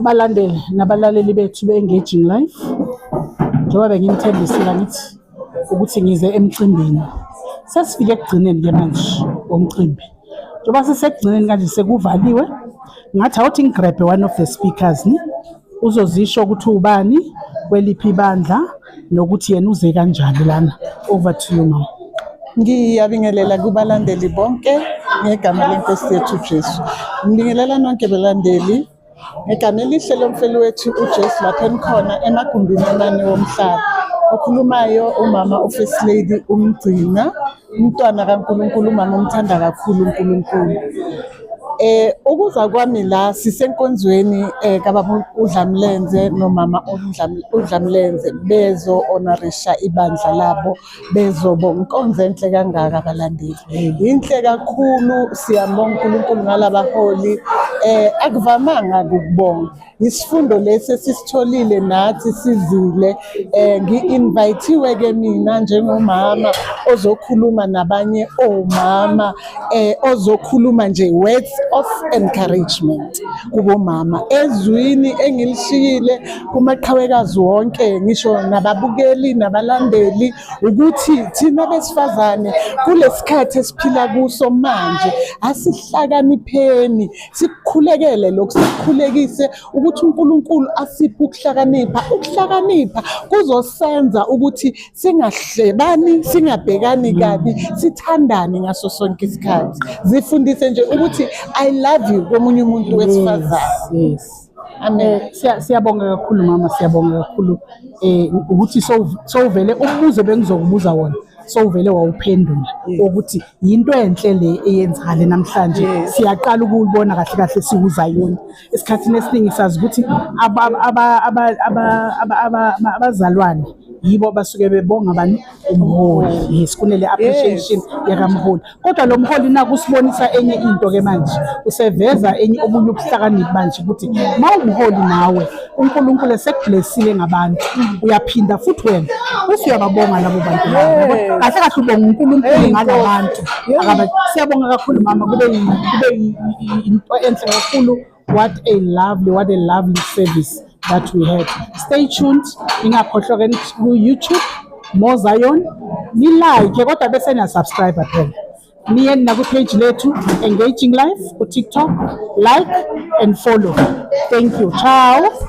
Balandeli nabalaleli bethu be-Engaging Life, njengoba benginithembisile ngithi ukuthi ngize emcimbini. Sesifike ekugcineni-ke manje womcimbi. Njengoba sisekugcineni kanje sekuvaliwe, ngathi awuthi ngigrabhe one of the speakers uzozisho ukuthi ubani, kweliphi ibandla, nokuthi yena uze kanjani lana. Over to you, mama. Ngiyabingelela kubalandeli bonke ngegama leNkosi yethu Jesu. Ngibingelela nonke balandeli ngegama elihle lomfeli wethu uJesu lapha enikhona emagumbini amane womhlaba. Okhulumayo umama uFirst Lady uMgcina, umntwana kaNkulunkulu, umama omthanda kakhulu uNkulunkulu. Ukuza kwami la sisenkonzweni kababa uDlamlenze nomama uDlamlenze bezo honorisha ibandla labo, bezobonga inkonzo enhle kangaka abalandeli. Inhle kakhulu, siyabonga uNkulunkulu ngalabaholi. Akuvamanga ukubonga. Isifundo lesi sisitholile nathi sizile. Ngi-invite ke mina njengomama ozokhuluma nabanye omama, ozokhuluma nje words of encouragement kubomama ezwini engilishiyile kumaqhawekazi wonke, ngisho nababukeli nabalandeli, ukuthi thina besifazane kulesikhathi esiphila kuso manje asihlakanipheni, sikukhulekele lokhu, sikukhulekise ukuthi uNkulunkulu asiphe ukuhlakanipha. Ukuhlakanipha kuzosenza ukuthi singahlebani, singabhekani kabi, sithandane ngaso sonke isikhathi. Zifundise nje ukuthi I love you komunye umuntu wesifazane. Yes. Amen. Siyabonga kakhulu mama, siyabonga kakhulu ukuthi sowuvele umbuzo bengizokubuza wona sowuvele wawuphendula ukuthi yinto enhle le eyenzakale namhlanje. Siyaqala ukubona kahle kahle siwuzayona. Esikhathini esiningi sazi ukuthi abazalwane yibo basuke bebonga bani umholi. Yes, kunele appreciation yakamholi. Kodwa lo mholi naku usibonisa enye into ke manje. Useveza enye obunye ubuhlakaniphi manje ukuthi mawumholi nawe uNkulunkulu esekublessile ngabantu, uyaphinda futhi wena usuyababonga labo bantu labo. Kahle kahle ubonga uNkulunkulu ngalabantu. Siyabonga kakhulu mama, kube into enhle kakhulu. What a lovely service that we had. Stay tuned. Ingakhohlwa ku YouTube More Zion. Ni like kodwa bese na subscribe phela. Niye na ku page lethu Engaging Life ku TikTok, like and follow. Thank you. Ciao.